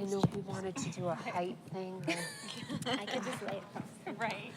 know, if we wanted to do a height thing. I could just lay it across. Right.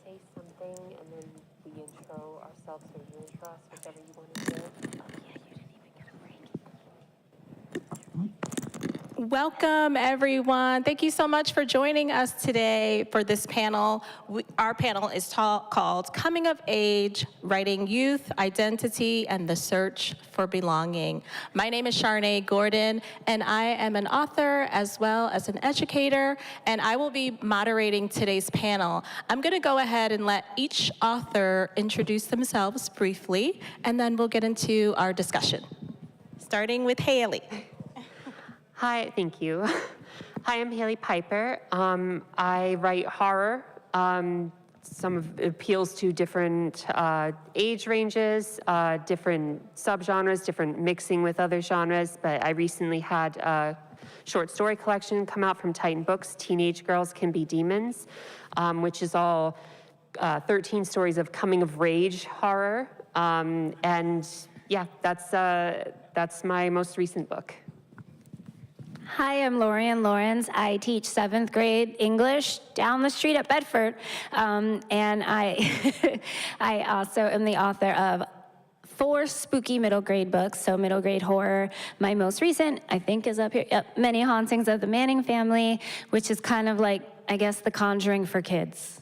Say something, and then we intro ourselves, or you intro us, whichever you want to do. Welcome, everyone. Thank you so much for joining us today for this panel. Our panel is called Coming of Age, Writing Youth, Identity, and the Search for Belonging. My name is Charnaie Gordon, and I am an author as well as an educator, and I will be moderating today's panel. I'm going to go ahead and let each author introduce themselves briefly, and then we'll get into our discussion. Starting with Hailey. Hi, thank you. Hi, I'm Hailey Piper. I write horror. Some of it appeals to different age ranges, different subgenres, different mixing with other genres. But I recently had a short story collection come out from Titan Books, Teenage Girls Can Be Demons, which is all 13 stories of coming of age horror. And yeah, that's my most recent book. Hi, I'm Lorien Lawrence. I teach 7th grade English down the street at Bedford. And I, I also am the author of 4 spooky middle grade books, so middle grade horror. My most recent, I think, is up here. Yep, Many Hauntings of the Manning Family, which is kind of like, I guess, The Conjuring for kids.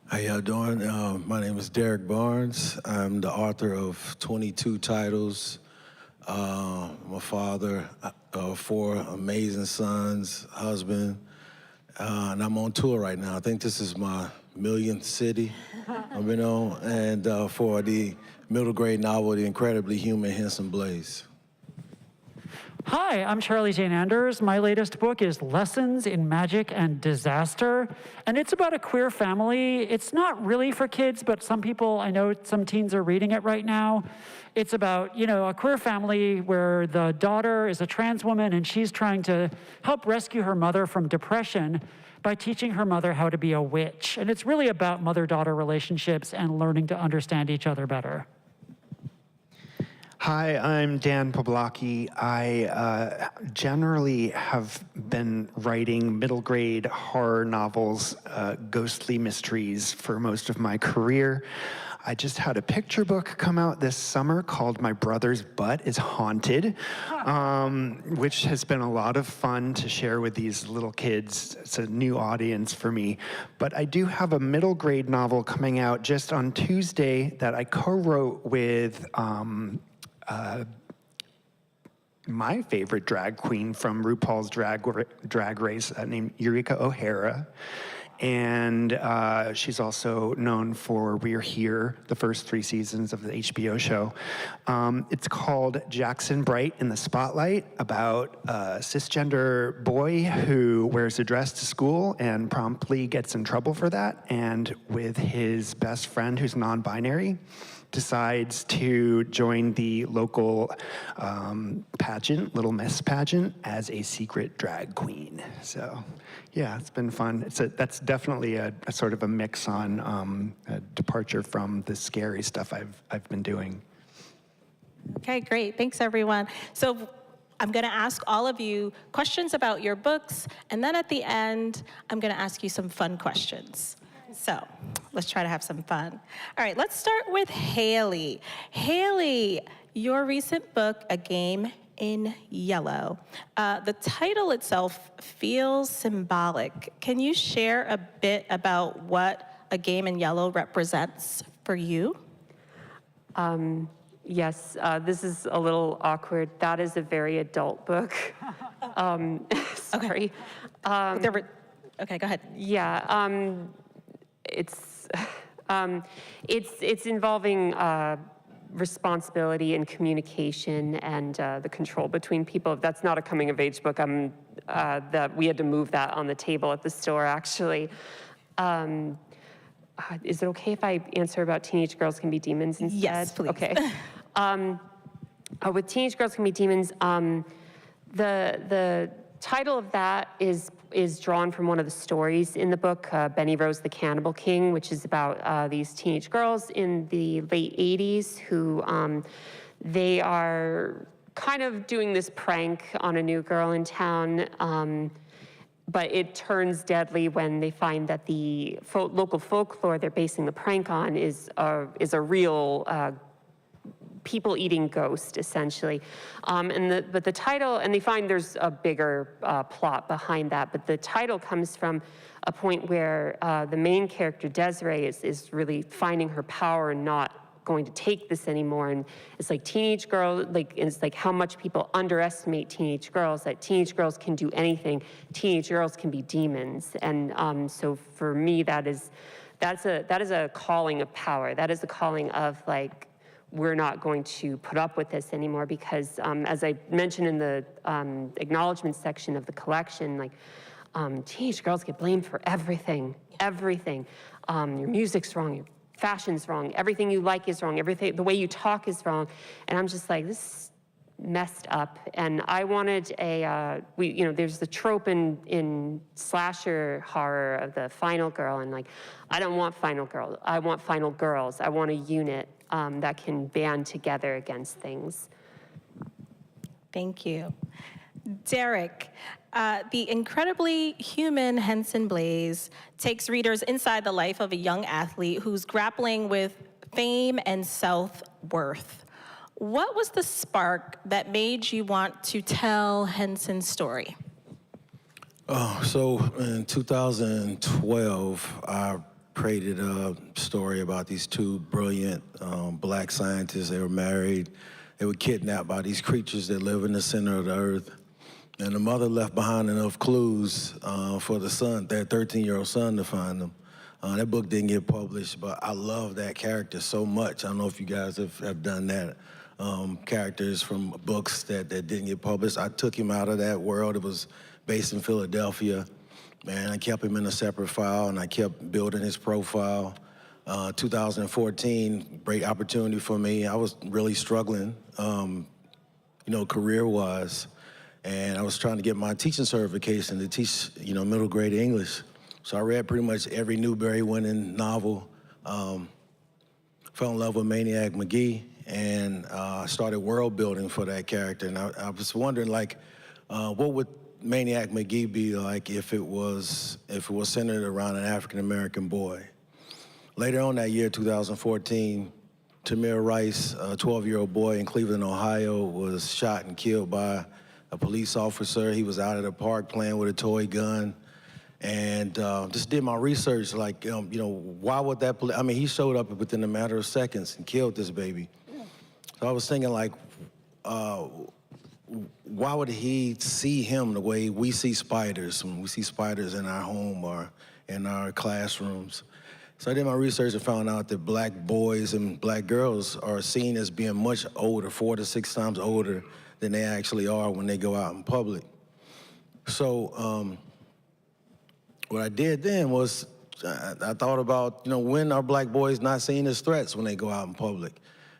How y'all doing? My name is Derrick Barnes. I'm the author of 22 titles. I'm a father of 4 amazing sons, husband, and I'm on tour right now. I think this is my millionth city, you know, and for the middle grade novel, The Incredibly Human Henson Blaze. Hi, I'm Charlie Jane Anders. My latest book is Lessons in Magic and Disaster, and it's about a queer family. It's not really for kids, but some people, I know some teens are reading it right now. It's about, you know, a queer family where the daughter is a trans woman and she's trying to help rescue her mother from depression by teaching her mother how to be a witch. And it's really about mother-daughter relationships and learning to understand each other better. Hi, I'm Dan Poblocki. I generally have been writing middle grade horror novels, ghostly mysteries for most of my career. I just had a picture book come out this summer called My Brother's Butt is Haunted, which has been a lot of fun to share with these little kids. It's a new audience for me. But I do have a middle grade novel coming out just on Tuesday that I co-wrote with my favorite drag queen from RuPaul's Drag Race named Eureka O'Hara. And she's also known for We're Here, the first 3 seasons of the HBO show. It's called Jackson Bright in the Spotlight, about a cisgender boy who wears a dress to school and promptly gets in trouble for that, and with his best friend who's non-binary, decides to join the local pageant, Little Miss pageant, as a secret drag queen. So, yeah, it's been fun. That's definitely a sort of a mix on a departure from the scary stuff I've been doing. Okay, great. Thanks, everyone. So I'm going to ask all of you questions about your books, and then at the end, I'm going to ask you some fun questions. So let's try to have some fun. All right, let's start with Hailey. Hailey, your recent book, A Game in Yellow. The title itself feels symbolic. Can you share a bit about what A Game in Yellow represents for you? Yes, this is a little awkward. That is a very adult book. Sorry. Okay, go ahead. Yeah, it's involving responsibility and communication and the control between people. That's not a coming of age book. That we had to move that on the table at the store, actually. Is it okay if I answer about Teenage Girls Can Be Demons instead? Yes, please. Okay. With Teenage Girls Can Be Demons, the title of that is drawn from one of the stories in the book, Benny Rose the Cannibal King, which is about these teenage girls in the late 80s who they are kind of doing this prank on a new girl in town, but it turns deadly when they find that the local folklore they're basing the prank on is a real people-eating ghost, essentially. But the title, and they find there's a bigger plot behind that, but the title comes from a point where the main character, Desiree, is really finding her power and not going to take this anymore. And it's like teenage girl, it's like how much people underestimate teenage girls, that teenage girls can do anything. Teenage girls can be demons. And so for me, that is a calling of power. That is a calling of like, we're not going to put up with this anymore because as I mentioned in the acknowledgement section of the collection, like teenage girls get blamed for everything. Your music's wrong, your fashion's wrong, everything you like is wrong, everything, the way you talk is wrong. And I'm just like, this is messed up. And I wanted there's the trope in slasher horror of the final girl, and like, I don't want final girl, I want final girls. I want a unit that can band together against things. Thank you. Derrick, the incredibly human Henson Blaze takes readers inside the life of a young athlete who's grappling with fame and self-worth. What was the spark that made you want to tell Henson's story? So in 2012, I created a story about these two brilliant black scientists. They were married. They were kidnapped by these creatures that live in the center of the earth. And the mother left behind enough clues for the son, their 13-year-old son, to find them. That book didn't get published, but I love that character so much. I don't know if you guys have done that. Characters from books that didn't get published. I took him out of that world. It was based in Philadelphia. And I kept him in a separate file, and I kept building his profile. 2014, great opportunity for me. I was really struggling, career-wise. And I was trying to get my teaching certification to teach, middle grade English. So I read pretty much every Newbery-winning novel, fell in love with Maniac McGee, and started world building for that character. And I was wondering, what would Maniac McGee be like if it was centered around an African-American boy? Later on that year, 2014, Tamir Rice, a 12-year-old boy in Cleveland, Ohio, was shot and killed by a police officer. He was out at a park playing with a toy gun, and just did my research, why would that, he showed up within a matter of seconds and killed this baby. So I was thinking, why would he see him the way we see spiders when we see spiders in our home or in our classrooms? So I did my research and found out that black boys and black girls are seen as being much older, 4 to 6 times older than they actually are when they go out in public. So what I did then was I thought about, when are black boys not seen as threats when they go out in public?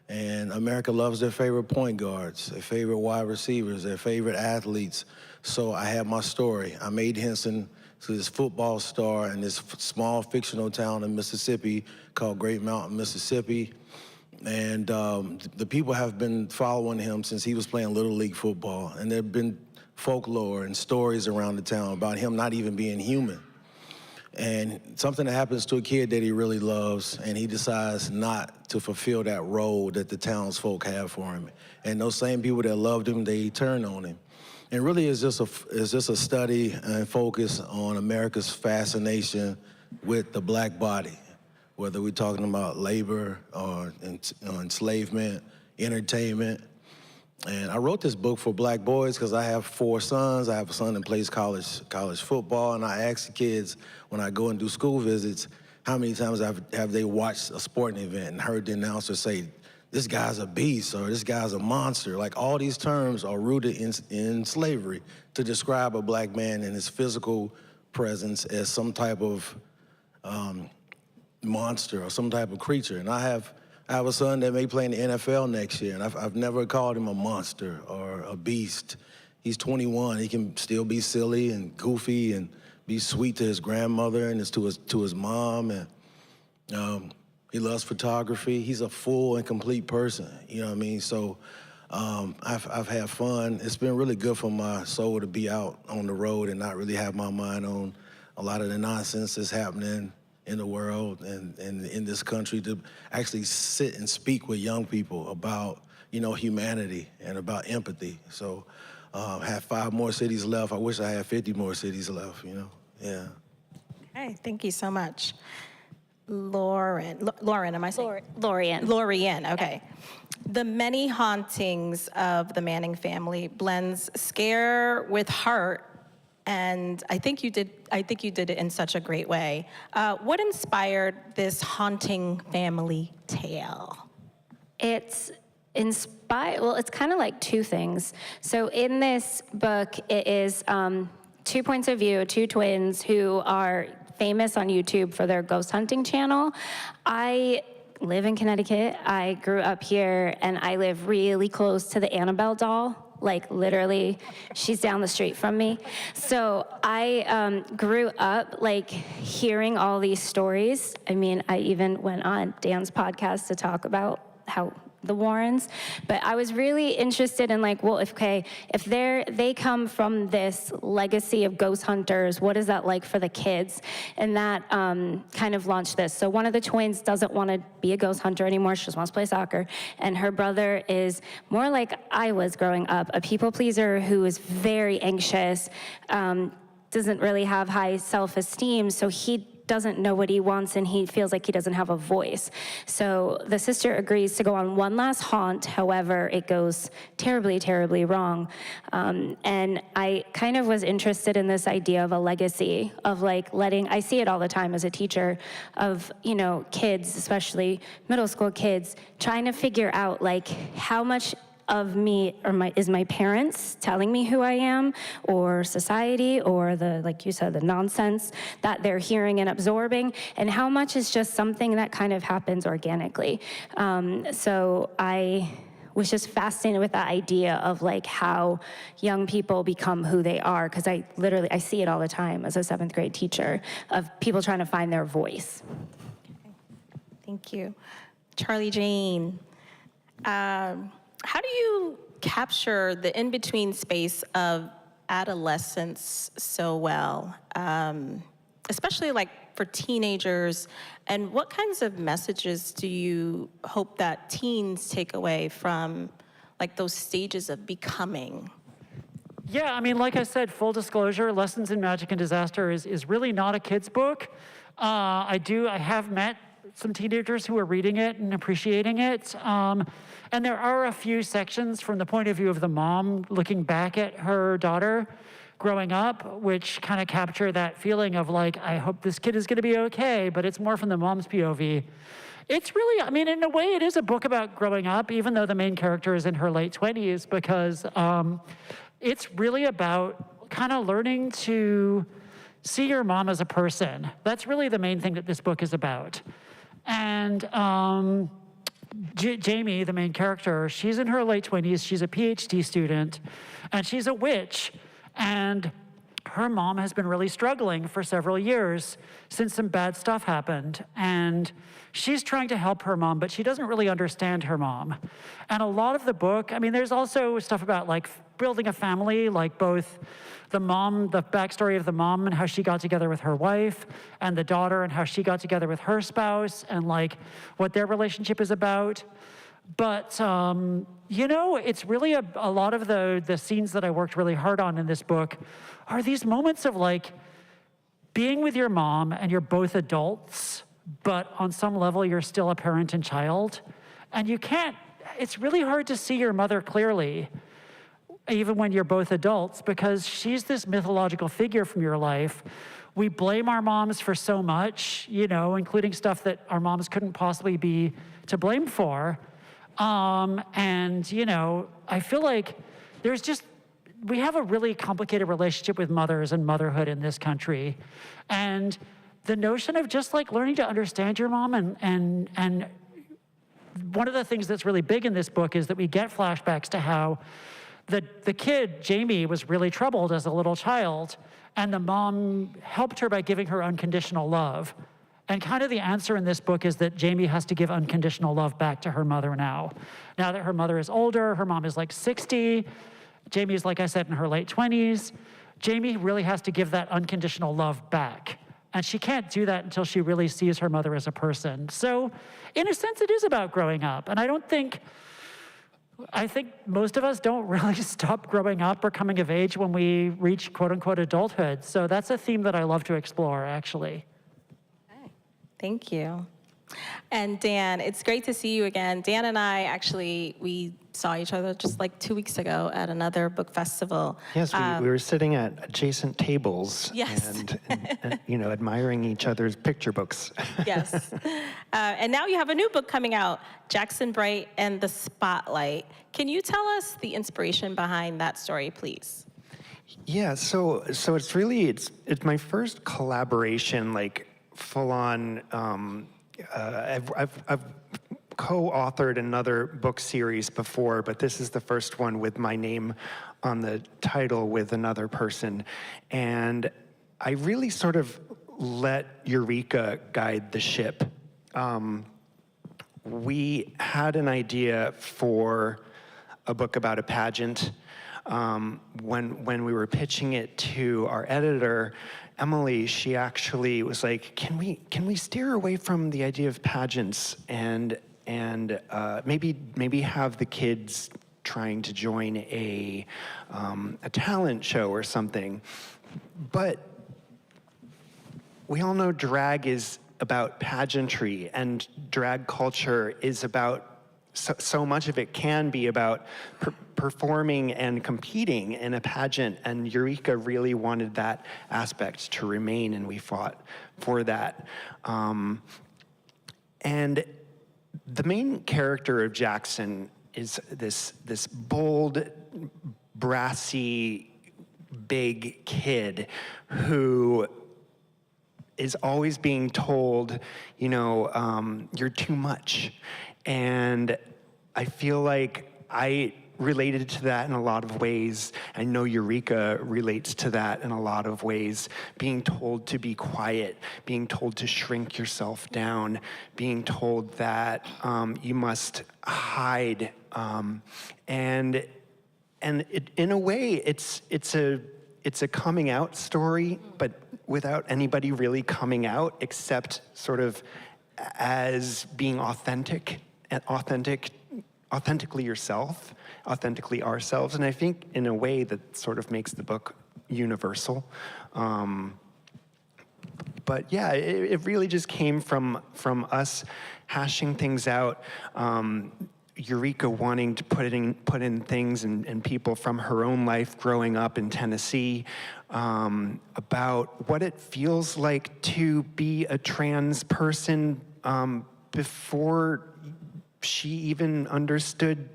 And America loves their favorite point guards, their favorite wide receivers, their favorite athletes. So I had my story. I made Henson this football star in this small fictional town in Mississippi called Great Mountain, Mississippi. And the people have been following him since he was playing Little League football. And there have been folklore and stories around the town about him not even being human. And something that happens to a kid that he really loves, and he decides not to fulfill that role that the townsfolk have for him. And those same people that loved him, they turn on him. And really it's just a study and focus on America's fascination with the black body, whether we're talking about labor or enslavement, entertainment. And I wrote this book for black boys because I have 4 sons. I have a son that plays college football, and I ask the kids when I go and do school visits, how many times have they watched a sporting event and heard the announcer say, this guy's a beast, or this guy's a monster. Like, all these terms are rooted in slavery to describe a black man and his physical presence as some type of monster or some type of creature. And I have a son that may play in the NFL next year, and I've never called him a monster or a beast. He's 21. He can still be silly and goofy and be sweet to his grandmother and to his mom. And he loves photography. He's a full and complete person. You know what I mean? So I've had fun. It's been really good for my soul to be out on the road and not really have my mind on a lot of the nonsense that's happening in the world and in this country, to actually sit and speak with young people about, humanity and about empathy. So I have 5 more cities left. I wish I had 50 more cities left, yeah. Okay, thank you so much. Lauren, am I saying? Lorien. Lorien, okay. The many hauntings of the Manning family blends scare with heart, and I think you did it in such a great way. What inspired this haunting family tale? It's inspired, well, it's kind of like 2 things. So in this book, it is 2 points of view, 2 twins who are famous on YouTube for their ghost hunting channel. I live in Connecticut. I grew up here, and I live really close to the Annabelle doll. Like, literally, she's down the street from me. So I grew up, like, hearing all these stories. I mean, I even went on Dan's podcast to talk about how the Warrens, but I was really interested in, like, well, if they come from this legacy of ghost hunters, what is that like for the kids? And that kind of launched this. So one of the twins doesn't want to be a ghost hunter anymore. She just wants to play soccer. And her brother is more like I was growing up, a people pleaser who is very anxious, doesn't really have high self-esteem, so he doesn't know what he wants, and he feels like he doesn't have a voice. So the sister agrees to go on one last haunt. However, it goes terribly, terribly wrong. And I kind of was interested in this idea of a legacy of, like, I see it all the time as a teacher of, kids, especially middle school kids, trying to figure out, like, how much of me is my parents telling me who I am, or society, or like you said, the nonsense that they're hearing and absorbing, and how much is just something that kind of happens organically. So I was just fascinated with that idea of, like, how young people become who they are, because I see it all the time as a 7th grade teacher of people trying to find their voice. Thank you. Charlie Jane. How do you capture the in-between space of adolescence so well, especially, like, for teenagers? And what kinds of messages do you hope that teens take away from, like, those stages of becoming? Yeah, I mean, like I said, full disclosure, Lessons in Magic and Disaster is really not a kid's book. I have met some teenagers who are reading it and appreciating it. And there are a few sections from the point of view of the mom looking back at her daughter growing up, which kind of capture that feeling of, like, I hope this kid is gonna be okay, but it's more from the mom's POV. It's really, I mean, in a way, it is a book about growing up, even though the main character is in her late 20s, because it's really about kind of learning to see your mom as a person. That's really the main thing that this book is about. And Jamie, the main character, she's in her late 20s, she's a PhD student, and she's a witch. And her mom has been really struggling for several years since some bad stuff happened. And she's trying to help her mom, but she doesn't really understand her mom. And a lot of the book, I mean, there's also stuff about, like, building a family, like both the mom, the backstory of the mom and how she got together with her wife, and the daughter and how she got together with her spouse, and, like, what their relationship is about. But, it's really a lot of the scenes that I worked really hard on in this book are these moments of, like, being with your mom and you're both adults, but on some level you're still a parent and child. And you can't it's really hard to see your mother clearly, even when you're both adults, because she's this mythological figure from your life. We blame our moms for so much, including stuff that our moms couldn't possibly be to blame for. I feel like we have a really complicated relationship with mothers and motherhood in this country. And the notion of just like learning to understand your mom and one of the things that's really big in this book is that we get flashbacks to how the kid, Jamie, was really troubled as a little child, and the mom helped her by giving her unconditional love. And kind of the answer in this book is that Jamie has to give unconditional love back to her mother now. Now that her mother is older, her mom is like 60, Jamie is, like I said, in her late 20s. Jamie really has to give that unconditional love back. And she can't do that until she really sees her mother as a person. So in a sense, it is about growing up. And I think most of us don't really stop growing up or coming of age when we reach quote unquote adulthood. So that's a theme that I love to explore, actually. Okay. Thank you. And Dan, it's great to see you again. Dan and I we saw each other just like 2 weeks ago at another book festival. Yes, we were sitting at adjacent tables. Yes. and admiring each other's picture books. Yes. And now you have a new book coming out, Jackson Bright and the Spotlight. Can you tell us the inspiration behind that story, please? Yeah, so it's really, it's my first collaboration, like full on, I've co-authored another book series before, but this is the first one with my name on the title with another person. And I really sort of let Eureka guide the ship. We had an idea for a book about a pageant. When we were pitching it to our editor, Emily, she actually was like, can we steer away from the idea of pageants and maybe have the kids trying to join a talent show or something. But we all know drag is about pageantry, and drag culture is about, so much of it can be about performing and competing in a pageant, and Eureka really wanted that aspect to remain, and we fought for that. And the main character of Jackson is this bold, brassy, big kid who is always being told, you're too much. And I feel like I related to that in a lot of ways. I know Eureka relates to that in a lot of ways. Being told to be quiet, being told to shrink yourself down, being told that you must hide. And in a way, it's a coming out story, but without anybody really coming out except sort of as being authentic and authentically yourself, authentically ourselves. And I think in a way that sort of makes the book universal. But yeah, it really just came from us hashing things out. Eureka wanting to put in things and people from her own life growing up in Tennessee, about what it feels like to be a trans person before she even understood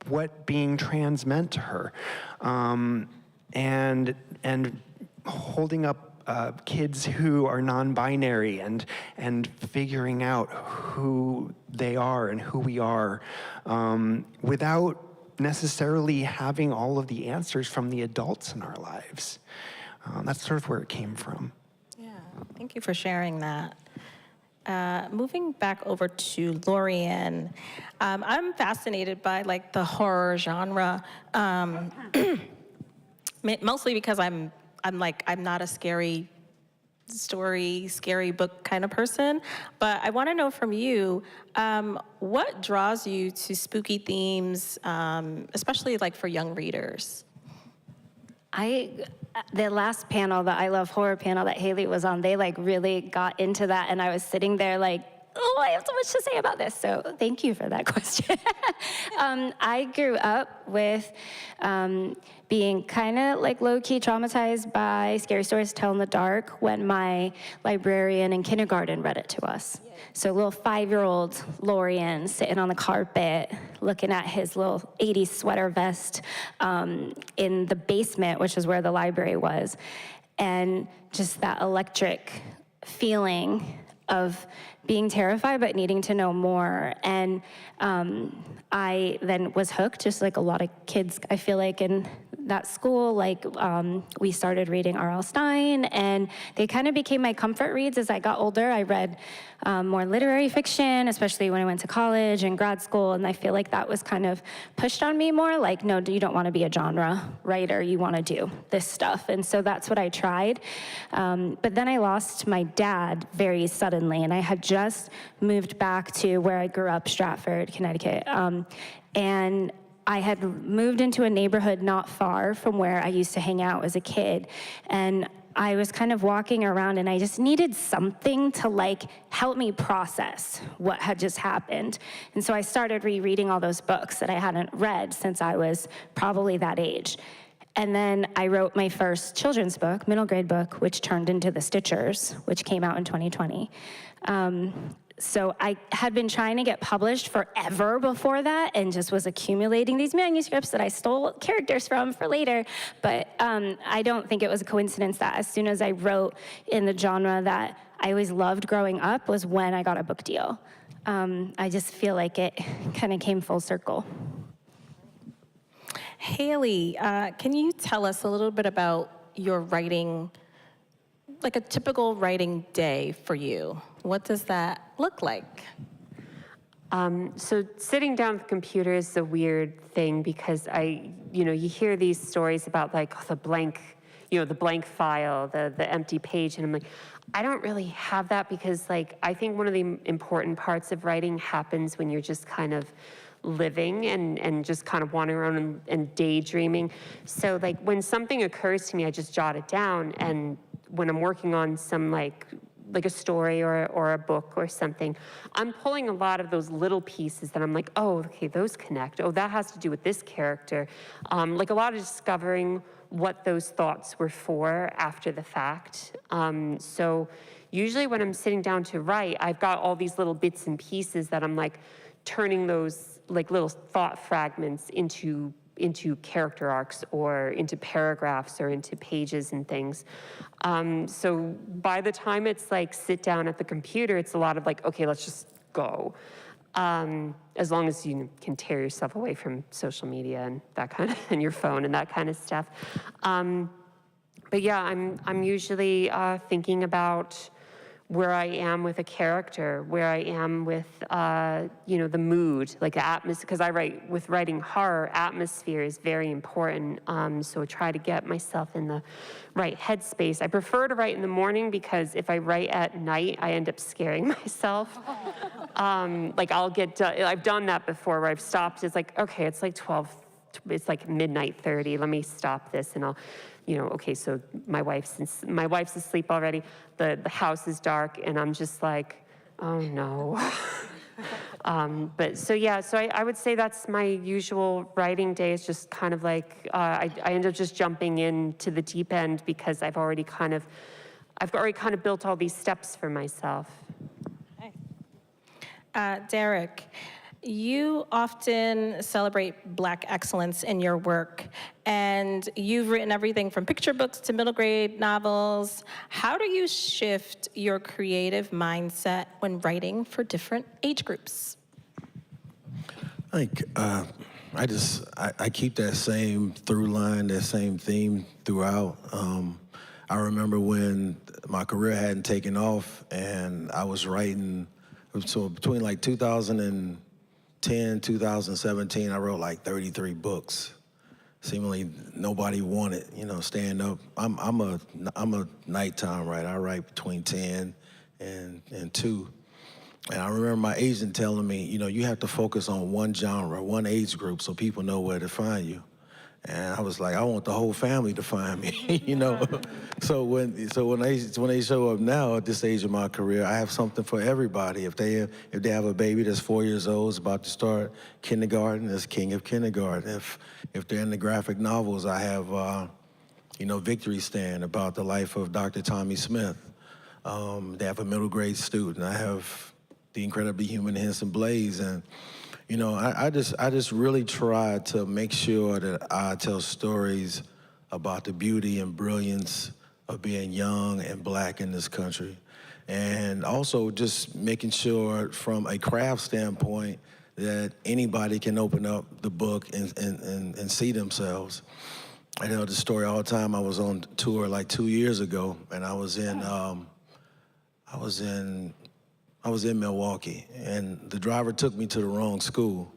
what being trans meant to her, and holding up kids who are non-binary and figuring out who they are and who we are, without necessarily having all of the answers from the adults in our lives. That's sort of where it came from. Yeah, thank you for sharing that. Moving back over to Lorien, I'm fascinated by like the horror genre, mostly because I'm not a scary book kind of person, but I want to know from you, what draws you to spooky themes, especially like for young readers? The last panel, the I Love Horror panel that Hailey was on, they like really got into that, and I was sitting there like oh, I have so much to say about this. So thank you for that question. I grew up with being kind of like low-key traumatized by scary stories to tell in the dark when my librarian in kindergarten read it to us. So little 5-year-old Lorien sitting on the carpet looking at his little 80s sweater vest in the basement, which is where the library was. And just that electric feeling of being terrified but needing to know more. And I then was hooked, just like a lot of kids, I feel like, in that school. Like, we started reading R.L. Stine, and they kind of became my comfort reads as I got older. I read more literary fiction, especially when I went to college and grad school, and I feel like that was kind of pushed on me more, like, no, you don't want to be a genre writer, you want to do this stuff. And so that's what I tried. But then I lost my dad very suddenly, and I had just moved back to where I grew up, Stratford, Connecticut. And I had moved into a neighborhood not far from where I used to hang out as a kid. And I was kind of walking around, and I just needed something to like help me process what had just happened. And so I started rereading all those books that I hadn't read since I was probably that age. And then I wrote my first children's book, middle grade book, which turned into The Stitchers, which came out in 2020. So I had been trying to get published forever before that, and just was accumulating these manuscripts that I stole characters from for later. But I don't think it was a coincidence that as soon as I wrote in the genre that I always loved growing up was when I got a book deal. I just feel like it kind of came full circle. Hailey, can you tell us a little bit about your writing, like a typical writing day for you? What does that look like? So sitting down at the computer is a weird thing because you hear these stories about like the blank file, the empty page, and I'm like, I don't really have that because like, I think one of the important parts of writing happens when you're just kind of living and just kind of wandering around and daydreaming. So like when something occurs to me, I just jot it down, and when I'm working on some like a story or a book or something, I'm pulling a lot of those little pieces that I'm like, oh, okay, those connect. Oh, that has to do with this character. Like a lot of discovering what those thoughts were for after the fact. So usually when I'm sitting down to write, I've got all these little bits and pieces that I'm like turning those like little thought fragments into character arcs or into paragraphs or into pages and things. So by the time it's like sit down at the computer, it's a lot of like, okay, let's just go. As long as you can tear yourself away from social media and that kind of, and your phone and that kind of stuff. But yeah, I'm usually thinking about where I am with a character, where I am with, the mood, like the atmosphere, because writing horror, atmosphere is very important. So I try to get myself in the right headspace. I prefer to write in the morning because if I write at night, I end up scaring myself. Like I've done that before where I've stopped. It's like, okay, it's like 12, it's like midnight 30. Let me stop this and I'll, okay, so my wife's asleep already. The house is dark, and I'm just like, oh no. But so yeah, so I would say that's my usual writing day. Is just kind of like I end up just jumping into the deep end because I've already kind of built all these steps for myself. Derrick, you often celebrate Black excellence in your work, and you've written everything from picture books to middle grade novels. How do you shift your creative mindset when writing for different age groups? I keep that same through line, that same theme throughout. I remember when my career hadn't taken off and I was writing, so between like 2010, 2017, I wrote like 33 books. Seemingly nobody wanted, stand up. I'm a nighttime writer. I write between 10 and 2. And I remember my agent telling me, you have to focus on one genre, one age group so people know where to find you. And I was like, I want the whole family to find me, you know? So when they show up now at this stage of my career, I have something for everybody. If they have a baby that's 4 years old, is about to start kindergarten, it's King of Kindergarten. If they're in the graphic novels, I have, Victory Stand about the life of Dr. Tommy Smith. They have a middle grade student. I have The Incredibly Human Henson Blaze, and I just really try to make sure that I tell stories about the beauty and brilliance of being young and Black in this country. And also just making sure from a craft standpoint that anybody can open up the book and see themselves. I tell the story all the time. I was on tour like 2 years ago, and I was in Milwaukee, and the driver took me to the wrong school.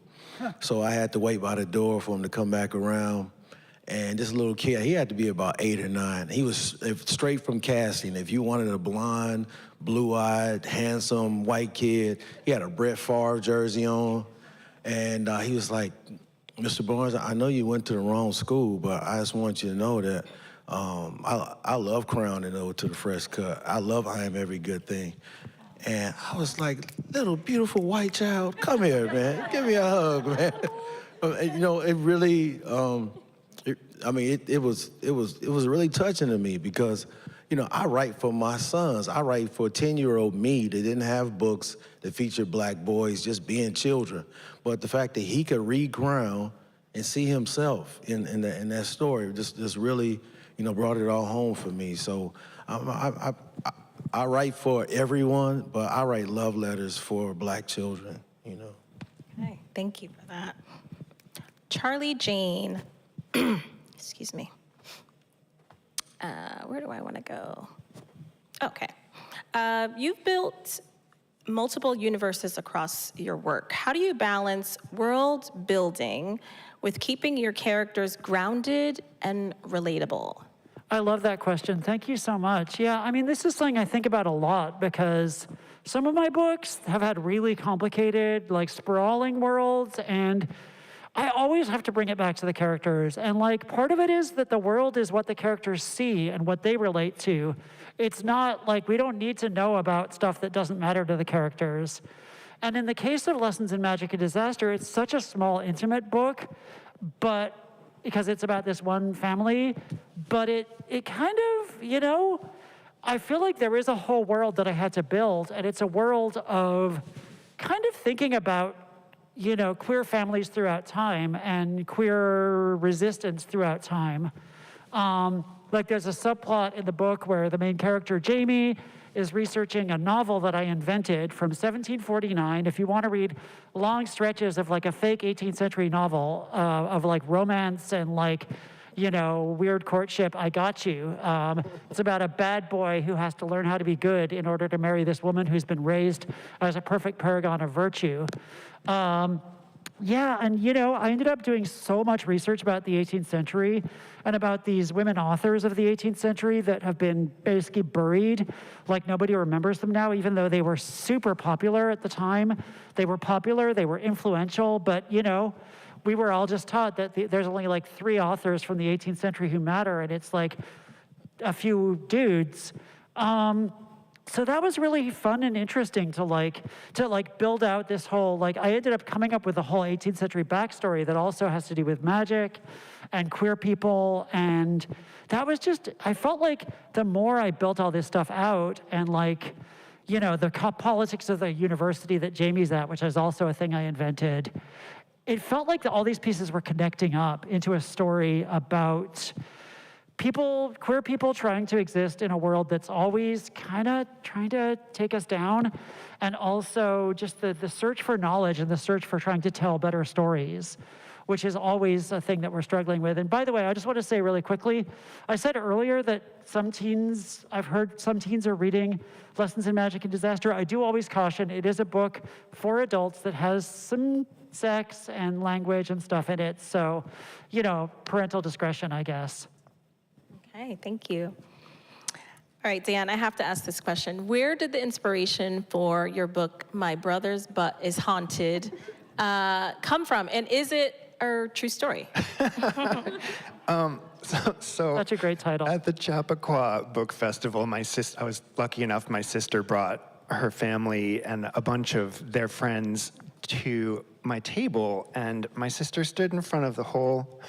So I had to wait by the door for him to come back around. And this little kid, he had to be about 8 or 9. He was straight from casting. If you wanted a blonde, blue-eyed, handsome, white kid, he had a Brett Favre jersey on. And he was like, Mr. Barnes, I know you went to the wrong school, but I just want you to know that I love Crown and Ode to the Fresh Cut. I love I Am Every Good Thing. And I was like, little beautiful white child, come here, man. Give me a hug, man. It really, it was really touching to me because, I write for my sons. I write for 10-year-old me that didn't have books that featured Black boys just being children. But the fact that he could read Crown and see himself in that story just really, brought it all home for me. So I write for everyone, but I write love letters for Black children, Okay, thank you for that. Charlie Jane, excuse me. Where do I want to go? Okay. You've built multiple universes across your work. How do you balance world building with keeping your characters grounded and relatable? I love that question. Thank you so much. Yeah, this is something I think about a lot because some of my books have had really complicated, sprawling worlds, and I always have to bring it back to the characters. And part of it is that the world is what the characters see and what they relate to. It's not we don't need to know about stuff that doesn't matter to the characters. And in the case of Lessons in Magic and Disaster, it's such a small, intimate book, but because it's about this one family, but it kind of, I feel like there is a whole world that I had to build, and it's a world of kind of thinking about, queer families throughout time and queer resistance throughout time. There's a subplot in the book where the main character, Jamie, is researching a novel that I invented from 1749. If you want to read long stretches of a fake 18th century novel of romance and weird courtship, I got you. It's about a bad boy who has to learn how to be good in order to marry this woman who's been raised as a perfect paragon of virtue. I ended up doing so much research about the 18th century and about these women authors of the 18th century that have been basically buried, nobody remembers them now, even though they were super popular at the time. They were popular, they were influential, but we were all just taught that there's only 3 authors from the 18th century who matter, and it's a few dudes. So that was really fun and interesting to build out this whole, I ended up coming up with a whole 18th century backstory that also has to do with magic and queer people. And that was just, I felt like the more I built all this stuff out and the politics of the university that Jamie's at, which is also a thing I invented, it felt like all these pieces were connecting up into a story about queer people trying to exist in a world that's always kind of trying to take us down, and also just the search for knowledge and the search for trying to tell better stories, which is always a thing that we're struggling with. And by the way, I just want to say really quickly, I said earlier that I've heard some teens are reading Lessons in Magic and Disaster. I do always caution, it is a book for adults that has some sex and language and stuff in it. So, parental discretion, I guess. Okay, thank you. All right, Dan, I have to ask this question. Where did the inspiration for your book, My Brother's Butt is Haunted, come from? And is it or true story? So Such a great title. At the Chappaqua Book Festival, I was lucky enough, my sister brought her family and a bunch of their friends to my table, and my sister stood in front of the whole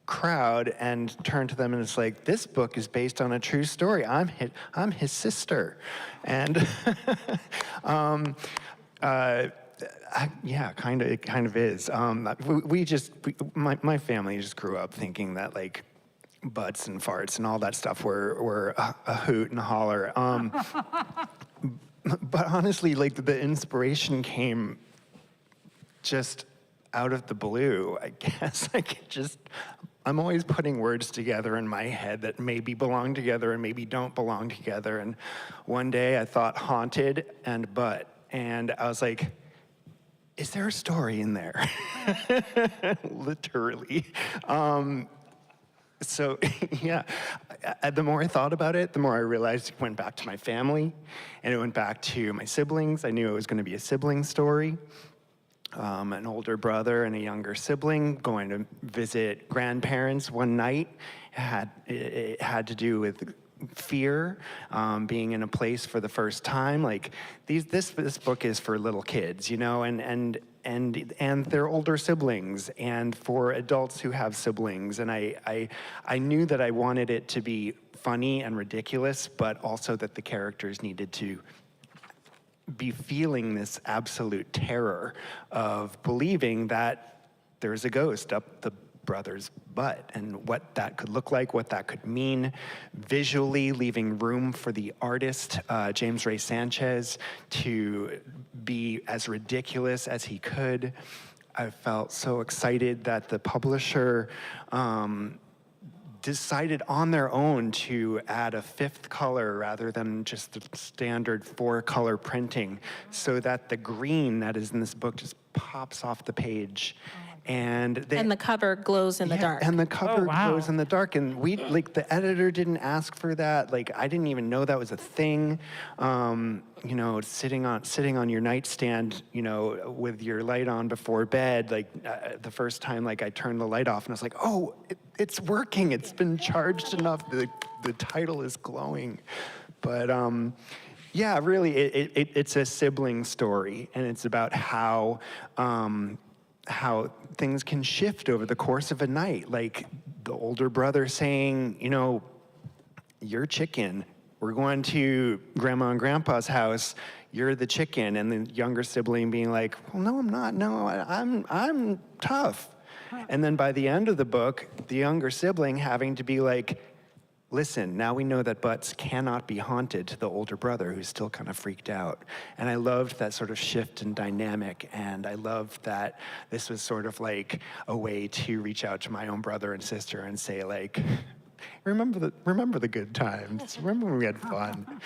crowd and turned to them and was like, "This book is based on a true story. I'm his sister," and yeah, it kind of is. My family just grew up thinking that like butts and farts and all that stuff were a hoot and a holler. But honestly, like the inspiration came just out of the blue, I guess. I'm always putting words together in my head that maybe belong together and maybe don't belong together. And one day I thought haunted and butt. And I was like, is there a story in there? Literally. So yeah, the more I thought about it, the more I realized it went back to my family, and it went back to my siblings. I knew it was going to be a sibling story. An older brother and a younger sibling going to visit grandparents one night. It had to do with fear, being in a place for the first time. Like this book is for little kids, you know, and their older siblings, and for adults who have siblings. And I knew that I wanted it to be funny and ridiculous, but also that the characters needed to be feeling this absolute terror of believing that there's a ghost up the brother's butt, and what that could look like, what that could mean visually, leaving room for the artist, James Ray Sanchez, to be as ridiculous as he could. I felt so excited that the publisher decided on their own to add a 5th color rather than just the standard 4-color printing, so that the green that is in this book just pops off the page. And The cover glows in the dark. And the cover wow. glows in the dark. And the editor didn't ask for that. Like, I didn't even know that was a thing. You know, sitting on your nightstand, you know, with your light on before bed. Like, the first time, like, I turned the light off and I was like, oh, it's working. It's been charged enough. The title is glowing. But yeah, really, it's a sibling story, and it's about how things can shift over the course of a night. Like the older brother saying, you know, you're chicken. We're going to grandma and grandpa's house. You're the chicken. And the younger sibling being like, well, no, I'm not. No, I'm tough. And then by the end of the book, the younger sibling having to be like, listen, now we know that butts cannot be haunted, to the older brother who's still kind of freaked out. And I loved that sort of shift in dynamic, and I loved that this was sort of like a way to reach out to my own brother and sister and say, like, remember the good times. Remember when we had fun.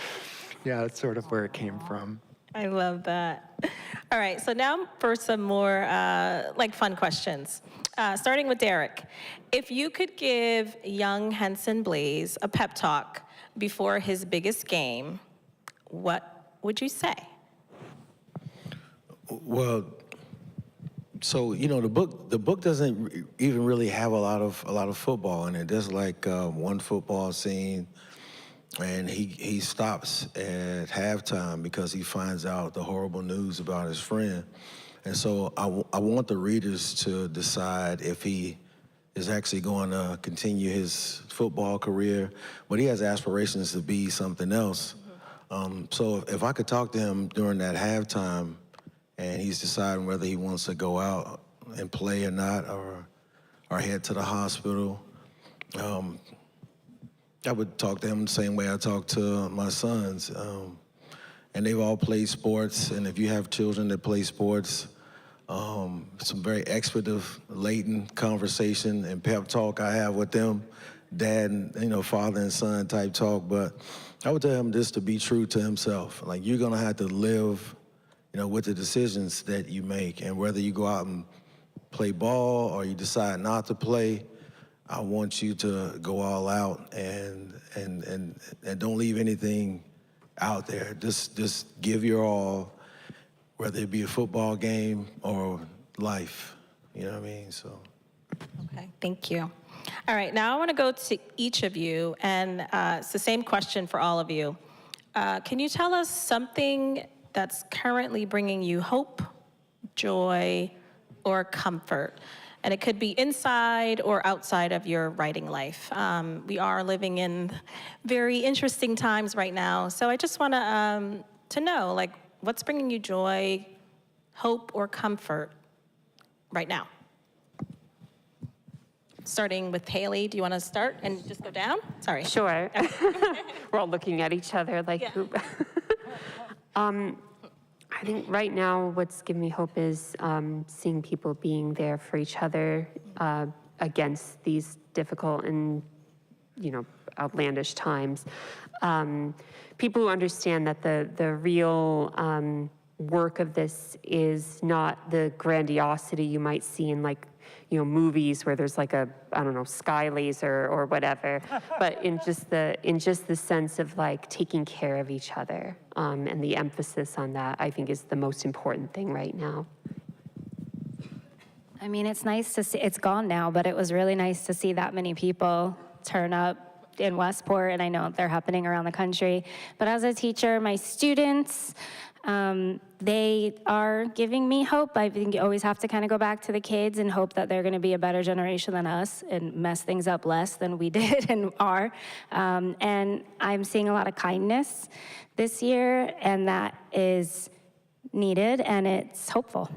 Yeah, that's sort of where it came from. I love that. All right, so now for some more like fun questions. Starting with Derrick. If you could give young Henson Blaze a pep talk before his biggest game, what would you say? Well, so you know, the book doesn't even really have a lot of football in it. There's like one football scene, and he stops at halftime because he finds out the horrible news about his friend. And so I want the readers to decide if he is actually going to continue his football career, but he has aspirations to be something else. So if I could talk to him during that halftime, and he's deciding whether he wants to go out and play or not, or head to the hospital, I would talk to him the same way I talk to my sons. And they've all played sports, and if you have children that play sports, some very expletive, latent conversation and pep talk I have with them, dad and, you know, father and son type talk. But I would tell him just to be true to himself. Like, you're gonna have to live, you know, with the decisions that you make, and whether you go out and play ball or you decide not to play, I want you to go all out and don't leave anything out there. Just give your all, whether it be a football game or life. You know what I mean? So. Okay, thank you. All right, now I want to go to each of you, and it's the same question for all of you. Can you tell us something that's currently bringing you hope, joy, or comfort? And it could be inside or outside of your writing life. We are living in very interesting times right now, so I just want to know, like, what's bringing you joy, hope, or comfort right now? Starting with Hailey, do you want to start and just go down? Sorry. Sure. We're all looking at each other like, Yeah. who? I think right now what's giving me hope is seeing people being there for each other against these difficult and, outlandish times. People who understand that the real work of this is not the grandiosity you might see in movies where there's like a, I don't know, sky laser or whatever, but in just the sense of like taking care of each other, and the emphasis on that, I think, is the most important thing right now. I mean, it's nice to see, it's gone now, but it was really nice to see that many people turn up in Westport, and I know they're happening around the country. But as a teacher, my students, they are giving me hope. I think you always have to kind of go back to the kids and hope that they're going to be a better generation than us and mess things up less than we did and are. And I'm seeing a lot of kindness this year, and that is needed, and it's hopeful.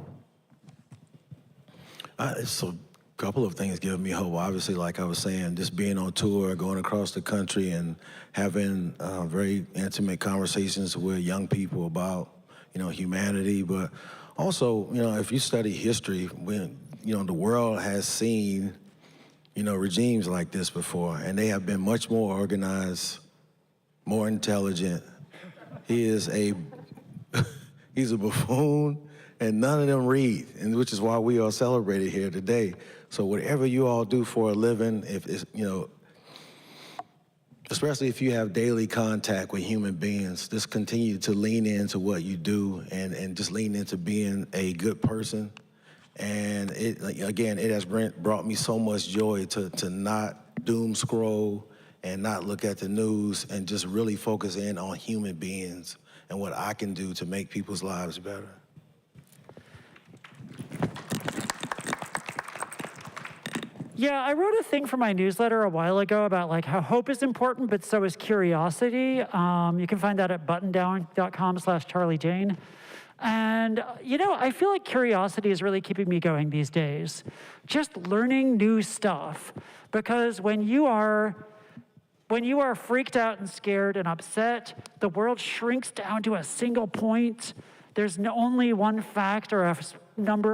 It's a couple of things giving me hope. Obviously, like I was saying, just being on tour, going across the country, and having very intimate conversations with young people about, humanity. But also, if you study history, when the world has seen, regimes like this before, and they have been much more organized, more intelligent. He's a buffoon, and none of them read, and which is why we are celebrated here today. So whatever you all do for a living, if it's, especially if you have daily contact with human beings, just continue to lean into what you do and just lean into being a good person. And it has brought me so much joy to not doom scroll and not look at the news and just really focus in on human beings and what I can do to make people's lives better. Yeah, I wrote a thing for my newsletter a while ago about like how hope is important, but so is curiosity. You can find that at buttondown.com/CharlieJane. And, I feel like curiosity is really keeping me going these days. Just learning new stuff. Because when you are freaked out and scared and upset, the world shrinks down to a single point. There's only one fact or a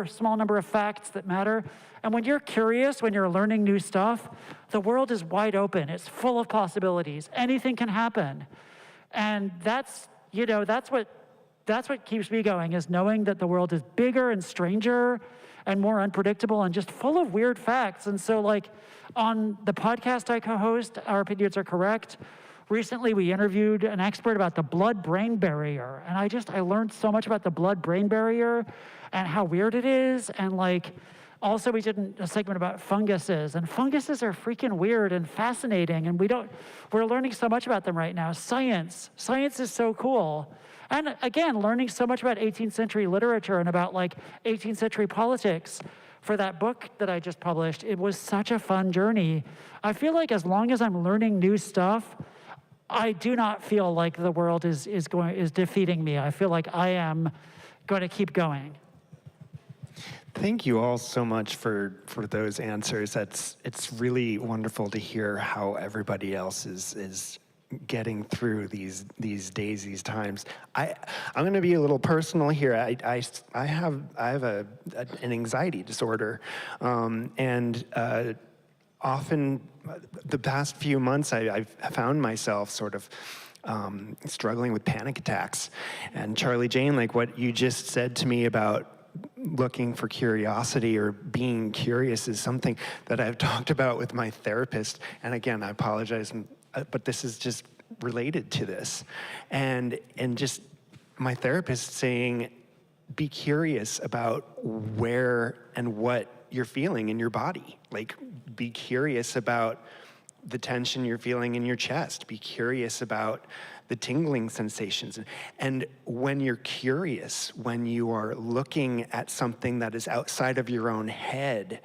small number of facts that matter. And when you're curious, when you're learning new stuff, the world is wide open. It's full of possibilities. Anything can happen. And that's what keeps me going, is knowing that the world is bigger and stranger and more unpredictable and just full of weird facts. And so on the podcast I co-host, Our Opinions Are Correct, recently we interviewed an expert about the blood-brain barrier. And I learned so much about the blood-brain barrier and how weird it is. And also we did a segment about funguses, and funguses are freaking weird and fascinating. And we're learning so much about them right now. Science is so cool. And again, learning so much about 18th century literature and about 18th century politics for that book that I just published. It was such a fun journey. I feel like as long as I'm learning new stuff, I do not feel like the world is defeating me. I feel like I am going to keep going. Thank you all so much for those answers. It's really wonderful to hear how everybody else is getting through these days, these times. I'm going to be a little personal here. I have an anxiety disorder, and often the past few months I've found myself sort of struggling with panic attacks. And Charlie Jane, like what you just said to me about looking for curiosity or being curious is something that I've talked about with my therapist. And again, I apologize, but this is just related to this. And just my therapist saying, be curious about where and what you're feeling in your body. Like, be curious about the tension you're feeling in your chest. Be curious about the tingling sensations. And when you're curious, when you are looking at something that is outside of your own head,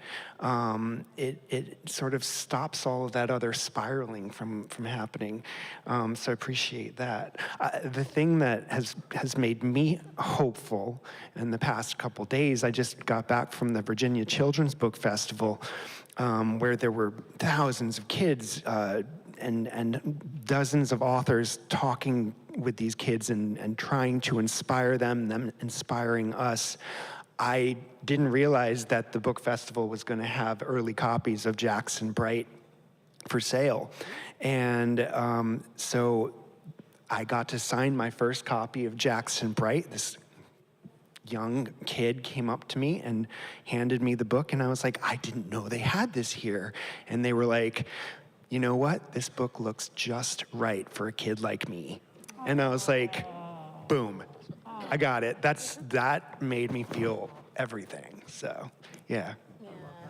it sort of stops all of that other spiraling from happening. So I appreciate that. The thing that has made me hopeful in the past couple days, I just got back from the Virginia Children's Book Festival, where there were thousands of kids and dozens of authors talking with these kids and trying to inspire them inspiring us. I didn't realize that the book festival was going to have early copies of Jackson Bright for sale. And so I got to sign my first copy of Jackson Bright. This young kid came up to me and handed me the book, and I was like, I didn't know they had this here. And they were like, you know what? This book looks just right for a kid like me. And I was like, boom, I got it. That made me feel everything. So, yeah.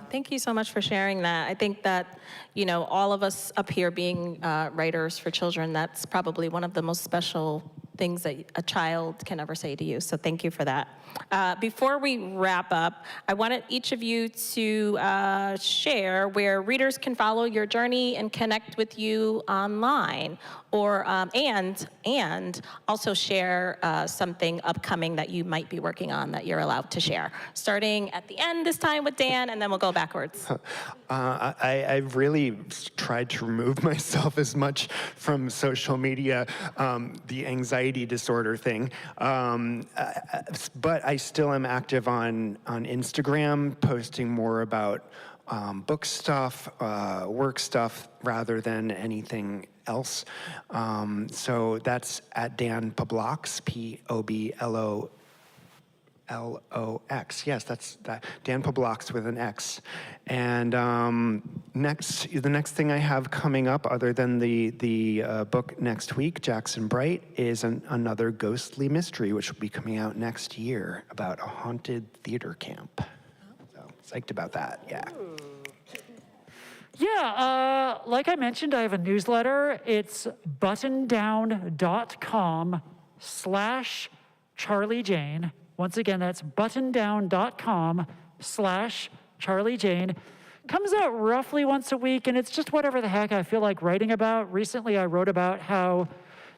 Thank you so much for sharing that. I think that, all of us up here being writers for children, that's probably one of the most special things that a child can ever say to you. So thank you for that. Before we wrap up, I wanted each of you to share where readers can follow your journey and connect with you online, or and also share something upcoming that you might be working on that you're allowed to share. Starting at the end this time with Dan, and then we'll go backwards. I've really tried to remove myself as much from social media, the anxiety disorder thing. But I still am active on Instagram, posting more about book stuff, work stuff, rather than anything else. So that's at Dan Poblocks, P-O-B-L-O-X. Yes, that's that. Dan Poblocks with an X. And the next thing I have coming up, other than the book next week, Jackson Bright, is another ghostly mystery, which will be coming out next year about a haunted theater camp. So psyched about that, yeah. Yeah, like I mentioned, I have a newsletter. It's buttondown.com/CharlieJane. Once again, that's buttondown.com/CharlieJane. Comes out roughly once a week, and it's just whatever the heck I feel like writing about. Recently, I wrote about how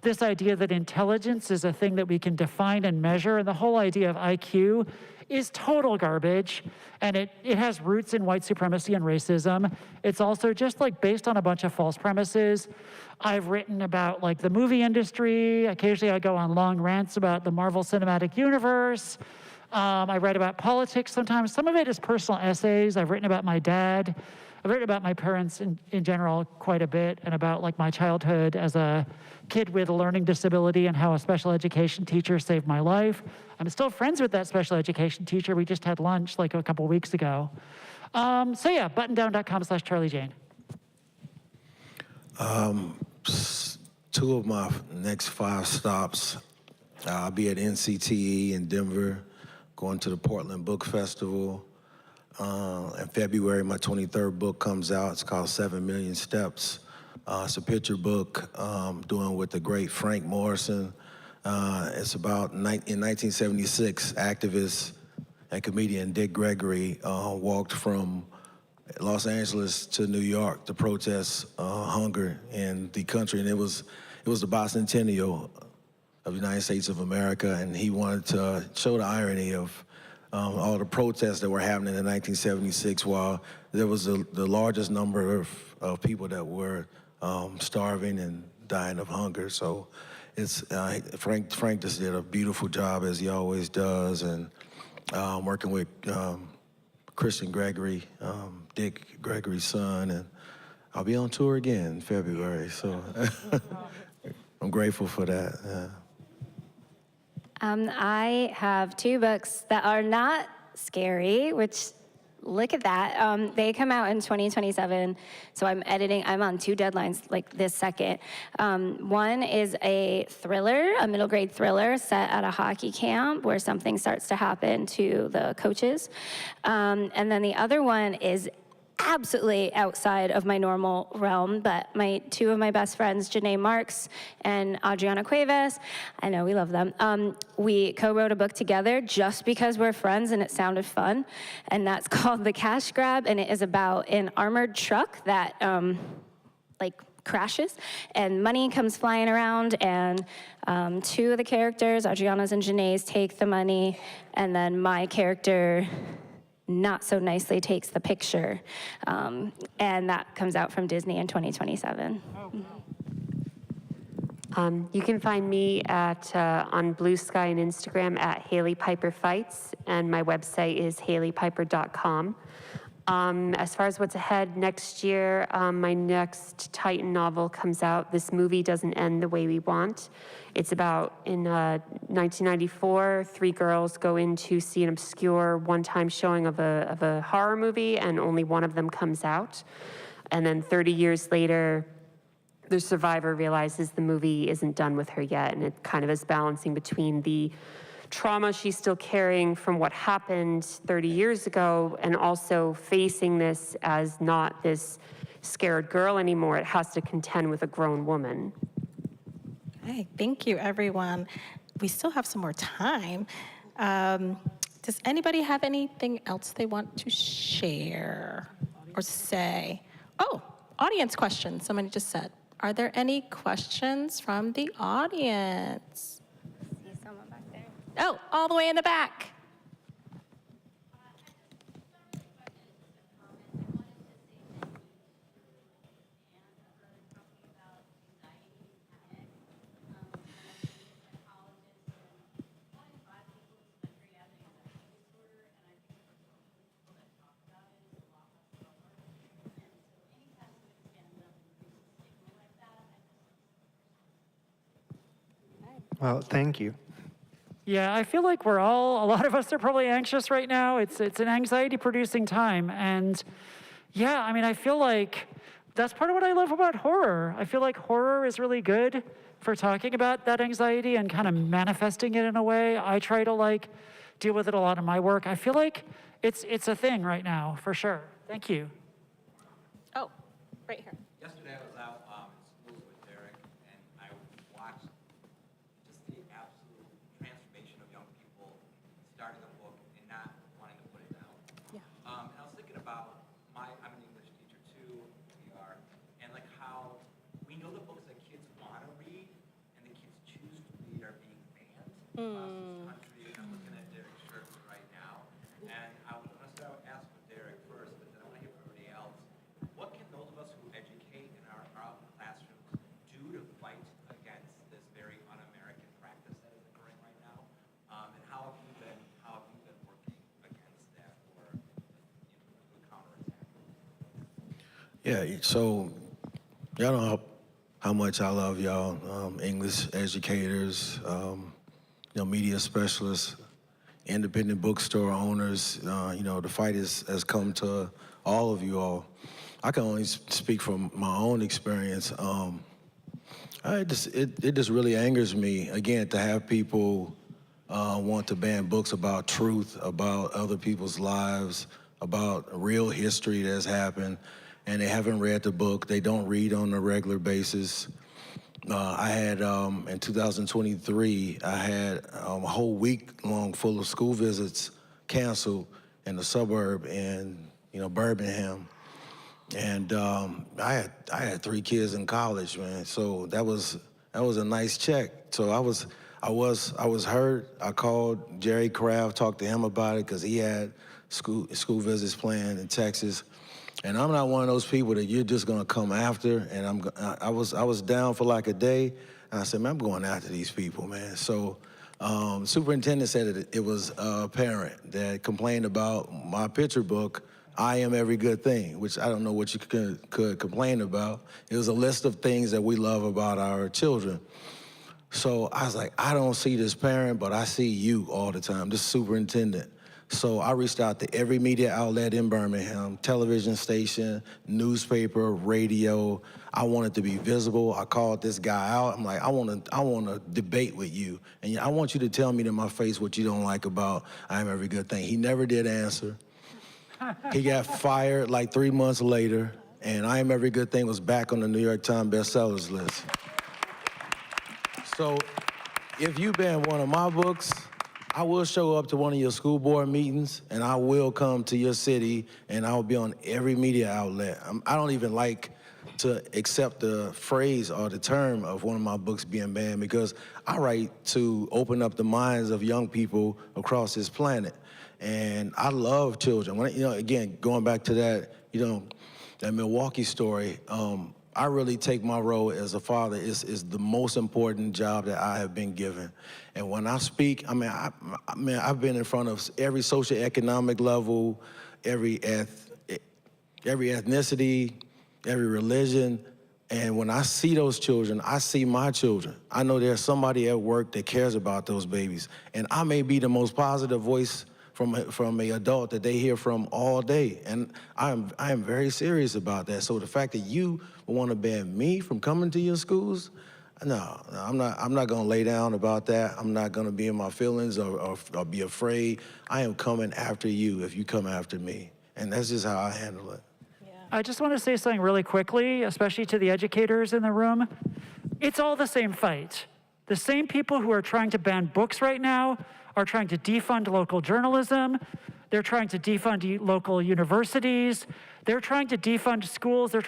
this idea that intelligence is a thing that we can define and measure, and the whole idea of IQ is total garbage, and it has roots in white supremacy and racism. It's also just like based on a bunch of false premises. I've written about like the movie industry. Occasionally I go on long rants about the Marvel Cinematic Universe. I write about politics sometimes. Some of it is personal essays. I've written about my dad. I've written about my parents in general quite a bit, and about like my childhood as a kid with a learning disability and how a special education teacher saved my life. I'm still friends with that special education teacher. We just had lunch like a couple weeks ago. So yeah, buttondown.com/CharlieJane. Two of my next 5 stops, I'll be at NCTE in Denver, going to the Portland Book Festival. In February, my 23rd book comes out. It's called 7 Million Steps. It's a picture book doing with the great Frank Morrison. It's about, in 1976, activist and comedian Dick Gregory walked from Los Angeles to New York to protest hunger in the country, and it was the bicentennial of the United States of America, and he wanted to show the irony of all the protests that were happening in 1976, while there was the largest number of people that were starving and dying of hunger. So it's Frank just did a beautiful job, as he always does, and working with Christian Gregory, Dick Gregory's son, and I'll be on tour again in February, so I'm grateful for that. I have 2 books that are not scary, which Look at that. They come out in 2027, so I'm on 2 deadlines like this second. One is a thriller, a middle grade thriller set at a hockey camp where something starts to happen to the coaches. And then the other one is absolutely outside of my normal realm, but 2 of my best friends, Janae Marks and Adriana Cuevas, I know we love them, we co-wrote a book together just because we're friends and it sounded fun, and that's called The Cash Grab, and it is about an armored truck that crashes and money comes flying around, and 2 of the characters, Adriana's and Janae's, take the money, and then my character not so nicely takes the picture, and that comes out from Disney in 2027. You can find me on Blue Sky and Instagram at Hailey Piper Fights, and my website is haileypiper.com. As far as what's ahead next year, my next Titan novel comes out. This movie doesn't end the way we want. It's about in 1994, 3 girls go in to see an obscure one-time showing of a horror movie, and only one of them comes out. And then 30 years later, the survivor realizes the movie isn't done with her yet, and it kind of is balancing between the trauma she's still carrying from what happened 30 years ago, and also facing this as not this scared girl anymore. It has to contend with a grown woman. Hey, thank you, everyone. We still have some more time. Does anybody have anything else they want to share or say? Oh, audience questions, somebody just said. Are there any questions from the audience? See someone back there. Oh, all the way in the back. Well, thank you. Yeah, I feel like a lot of us are probably anxious right now. It's an anxiety-producing time. And yeah, I mean, I feel like that's part of what I love about horror. I feel like horror is really good for talking about that anxiety and kind of manifesting it in a way. I try to deal with it a lot in my work. I feel like it's a thing right now, for sure. Thank you. Oh, right here. Yesterday I was out in schools with Derrick, and I watched just the absolute transformation of young people starting a book and not wanting to put it down. Yeah. And I was thinking about I'm an English teacher too, we are, and how we know the books that kids want to read and the kids choose to read are being banned across this country. And I'm looking at Derrick's shirt right now, and I want to start asking Derrick first, but then I want to hear from everybody else. What can those of us who educate in our classrooms do to fight against this very un-American practice that is occurring right now? And how have you been working against that or to counterattack? Yeah, so y'all know how much I love y'all, English educators, media specialists, independent bookstore owners. The fight has come to all of you all. I can only speak from my own experience. It just really angers me, again, to have people want to ban books about truth, about other people's lives, about real history that's happened, and they haven't read the book. They don't read on a regular basis. I had, in 2023, I had a whole week long full of school visits canceled in the suburb in, Birmingham. And I had 3 kids in college, man. So that was a nice check. So I was hurt. I called Jerry Kraft, talked to him about it because he had school visits planned in Texas. And I'm not one of those people that you're just gonna come after. And I was down for like a day, and I said, man, I'm going after these people, man. So superintendent said it was a parent that complained about my picture book, I Am Every Good Thing, which I don't know what you could complain about. It was a list of things that we love about our children. So I was like, I don't see this parent, but I see you all the time, this superintendent. So I reached out to every media outlet in Birmingham, television station, newspaper, radio. I wanted to be visible. I called this guy out. I'm like, I want to debate with you. And I want you to tell me to my face what you don't like about I Am Every Good Thing. He never did answer. He got fired like 3 months later, and I Am Every Good Thing was back on the New York Times bestsellers list. So if you ban one of my books, I will show up to one of your school board meetings, and I will come to your city, and I will be on every media outlet. I don't even like to accept the phrase or the term of one of my books being banned, because I write to open up the minds of young people across this planet. And I love children. When, again, going back to that, that Milwaukee story, I really take my role as a father is the most important job that I have been given. And when I speak, I've been in front of every socioeconomic level, every ethnicity, every religion. And when I see those children, I see my children. I know there's somebody at work that cares about those babies. And I may be the most positive voice from an adult that they hear from all day. And I am very serious about that. So the fact that you want to ban me from coming to your schools, no, I'm not gonna lay down about that. I'm not gonna be in my feelings or be afraid. I am coming after you if you come after me. And that's just how I handle it. I just want to say something really quickly, especially to the educators in the room. It's all the same fight. The same people who are trying to ban books right now are trying to defund local journalism. They're trying to defund local universities. They're trying to defund schools. They're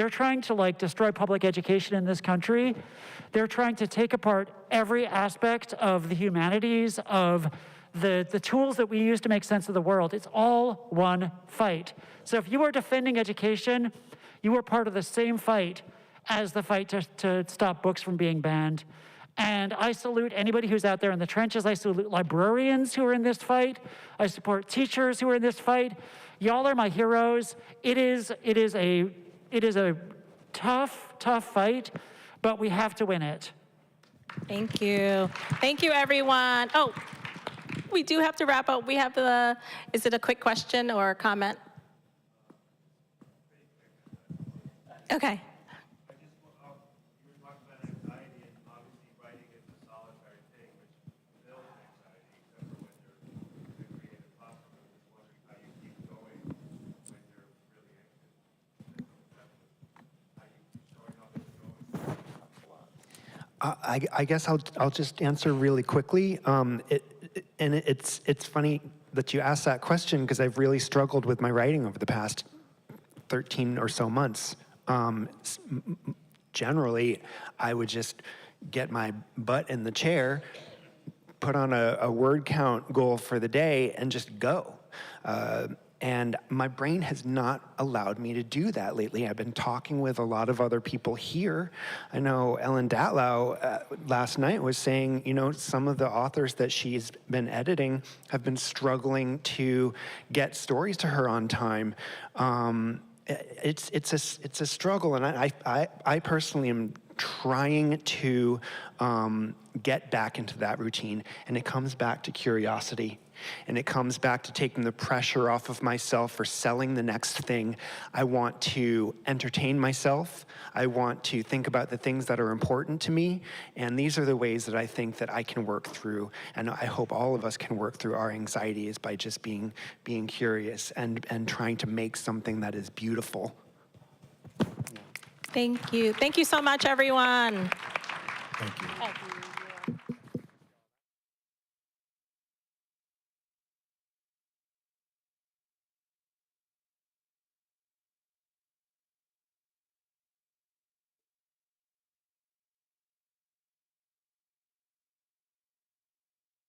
trying to like destroy public education in this country. They're trying to take apart every aspect of the humanities, of the tools that we use to make sense of the world. It's all one fight. So if you are defending education, you are part of the same fight as the fight to stop books from being banned. And I salute anybody who's out there in the trenches. I salute librarians who are in this fight. I support teachers who are in this fight. Y'all are my heroes. It is a tough fight, but we have to win it. Thank you. Thank you, everyone. Oh, we do have to wrap up. We have is it a quick question or a comment? Okay. I guess I'll just answer really quickly. It's funny that you asked that question, because I've really struggled with my writing over the past 13 or so months. Generally, I would just get my butt in the chair, put on a word count goal for the day, and just go. And my brain has not allowed me to do that lately. I've been talking with a lot of other people here. I know Ellen Datlow last night was saying, some of the authors that she's been editing have been struggling to get stories to her on time. It's a struggle, and I personally am trying to get back into that routine, and it comes back to curiosity. And it comes back to taking the pressure off of myself for selling the next thing. I want to entertain myself. I want to think about the things that are important to me. And these are the ways that I think that I can work through. And I hope all of us can work through our anxieties by just being curious and trying to make something that is beautiful. Thank you. Thank you so much, everyone. Thank you.